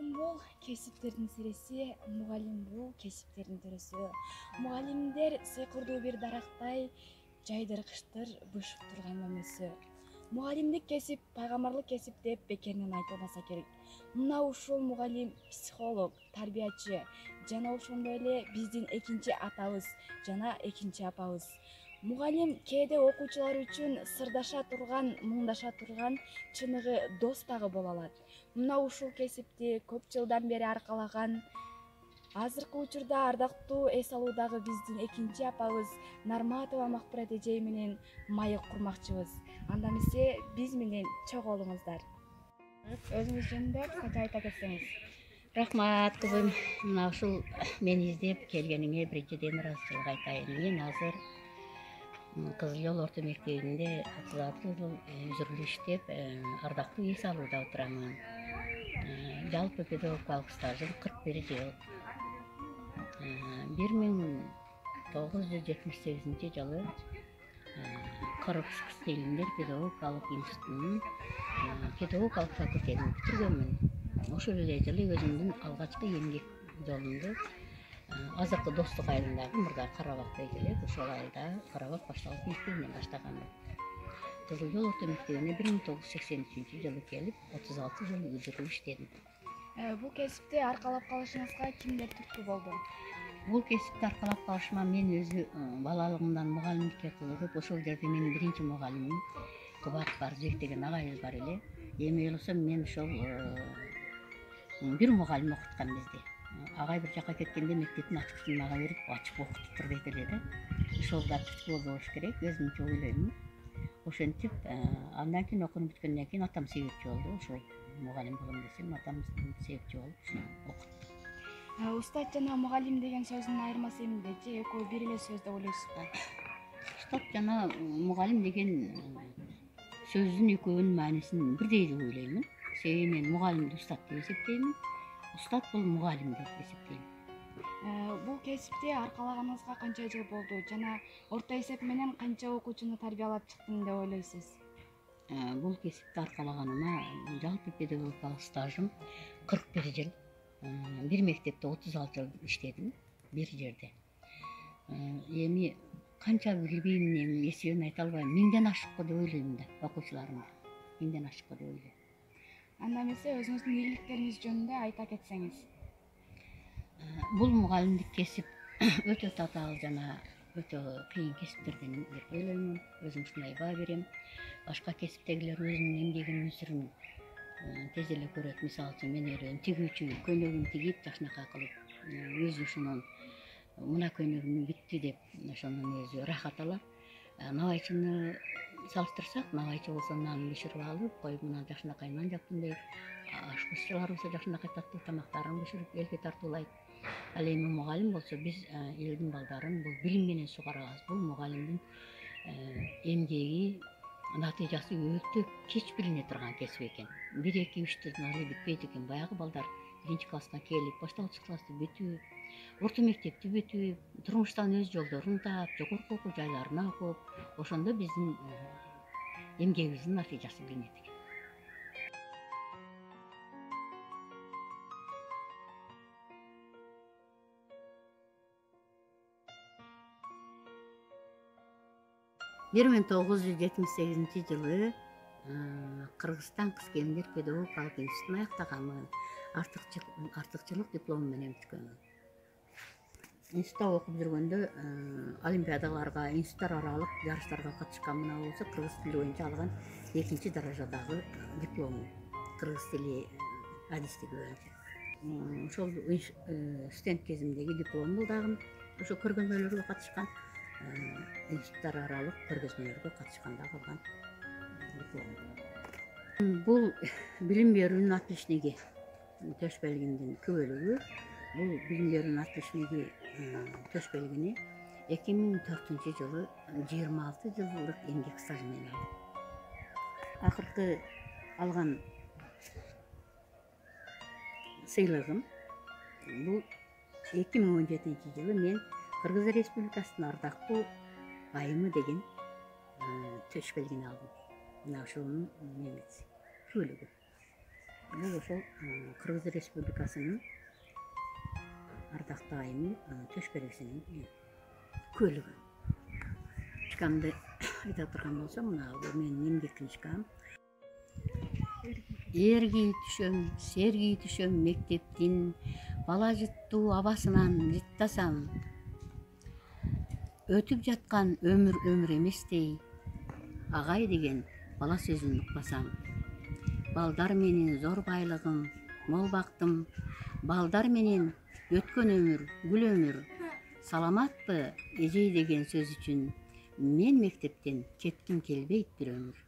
Мугалим бул кесиптердин сиреси, мугалим бул кесиптердин төрөсү. Мугалимдер сыйкырдуу бир дарактай жайдыркыштыр бышып турган өмөсү. Мугалимдик кесип пайгамбарлык кесип деп бекеринен айтылбаса керек. Мына ушул мугалим психолог, тарбиячы жана ошондой эле биздин экинчи атабыз жана экинчи апабыз. Мугалим кээде окуучулар үчүн сырдаша турган, муңдаша турган чыныгы дос дагы боло алат. Мына ушул кесипти көп жылдан бери аркалаган азыркы учурда ардактуу эс алуудагы биздин экинчи апабыз Нарматова Макбурат эжей менен маек курмакчыбыз. Анда эмесе биз менен чогуу болуңуздар. Өзүңүз жөнүндө кыскача айта кетсеңиз. Рахмат кызым, мына ушул мени издеп келгениңе биринчиден ыраазычылык айтайын. Мен азыр Кызыл Жол орто мектебинде 36 жыл үзүрлүү иштеп, ардактуу эс алууда отурамын. Жалпы педагогикалык стажым 41 жыл. 1978 жылы Коробск стилиндер педагогикалык институтунун педагогикалык факультетин бүтүргөнмүн. Ошол эле жылы өзүмдүн алгачкы эмгек жолумду азыркы Достук айылындагы мурда Карабак дейт элек, ошол айылда Карабак башталык мектебинен баштаганмын. Кызыл Жол орто мектебине 1983 жылы келип, 36 жыл үзүрүп иштедим. Бул кесипти аркалап калышыңызга кимдер түрткү болду? Бул кесипти аркалап калышыма мен өзү балалыгымдан мугалимдикке кызыгып, ошол жерде менин биринчи мугалимим Кубат Барзбек деген агайыбыз бар эле. Эми ойлосом мен ошол бир мугалим окуткан бизди. Агай бир жака кеткенде мектептин ачкычын мага берип, ачып окутуп тур дейт эле да. Ошолга түрткү болуш керек, өзүмчө ойлоймун. Ошентип, андан кийин окууну бүткөндөн кийин атам себепчи болду. Ошол мугалим болом десем, атам себепчи болуп окутту. Устат жана мугалим деген сөздүн айырмасы эмне? Же экөө бир эле сөз деп ойлойсузбу? Устат жана мугалим деген сөздүн экөөнүн маанисин бирдей деп ойлоймун. Себеби мен мугалимди устат деп эсептеймин. Устат бул мугалим деп эсептейм. Бул кесипти аркалаганыңызга канча жыл болду жана орто эсеп менен канча окуучуну тарбиялап чыктым деп ойлойсуз? Бул кесипти аркалаганыма жалпы педагогикалык стажым 41 жыл. Бир мектепте 36 жыл иштедим, бир жерде. Эми канча билбейм, эми эсебин айта албайм. 1000ден ашыкпы деп ойлойм да, окуучуларымды. 1000ден ашыкпы деп ойлойм. Анда эмесе өзүңүздүн ийгиликтериңиз жөнүндө айта кетсеңиз. Бул мугалимдик кесип өтө татаал жана өтө кыйын кесиптерден деп ойлоймун. Өзүм ушундай баа берем. Башка кесиптегилер өзүнүн эмгегин үнсүрүн тез эле көрөт. Мисалы үчүн мен ойлойм, тигүүчү көйнөгүн тигип, жакшынакай кылып, өзү ошонун мына көйнөгүм бүттү деп ошонун өзү рахат алат. Набайчыны салыштырсак, набайчы болсо нанын бышырып алып, коюп мына жакшынакай нан жаптым дейт. Ашкыччылар болсо жакшынакай таттуу тамактарын бышырып элге тартуулайт. Ал эми мугалим болсо биз элдин балдарын бул билим менен сугарабыз. Бул мугалимдин эмгеги, натыйжасы өтө кеч билине турган кесип экен. 1-2-3 эле бүтпөйт экен. Баягы балдар 1-класска келип, башталгыч классты бүтүп, орто мектепти бүтүп, турмуштан өз жолдорун таап, жогорку окуу жайларына окуп, ошондо биздин эмгегибиздин натыйжасы билинет экен. Бир 1978 жылы Кыргызстан Кызкемдер педагогикалык институтун аяктаганмын. Артыкчылык диплому менен бүткөнмүн. Институтта окуп жүргөндө олимпиадаларга, институттар аралык жарыштарга катышканмын. Ал болсо кыргыз тили боюнча алган 2-даражадагы дипломум. Кыргыз тили адистиги боюнча. Ошол студент кезимдеги диплом бул дагы. Ошо көргөзмөлөргө катышкан, институттар аралык көргөзмөлөргө катышканда калган диплом. Бул билим берүүнүн отличниги төш белгинин күбөлүгү. Бул билим берүүнүн отличниги төш белгини 2004 жылы 26 жылдык эмгек стажы менен алдым. Акыркы алган сыйлыгым бул 2017 жылы мен Кыргыз Республикасынын ардактуу айымы деген төш белгини алдым. Мына ошонун күбөлүгү. бул ошол Кыргыз Республикасынын ардактуу айымы төшбелгисинин көлүгү. Книжкамды айта турган болсом, мына бул менин эмгек книжкам. Эрги түшөм, серги түшөм мектептин, бала жыттуу абасынан жыттасам. Өтүп жаткан өмүр эместей, агай деген бала сөзүн укпасам. Балдар менен зор байлыгым, мол бактым, балдар менен өткөн өмүр, гүл өмүр. Саламатпы эжей деген сөз үчүн, мен мектептен кетким келбейт бир өмүр.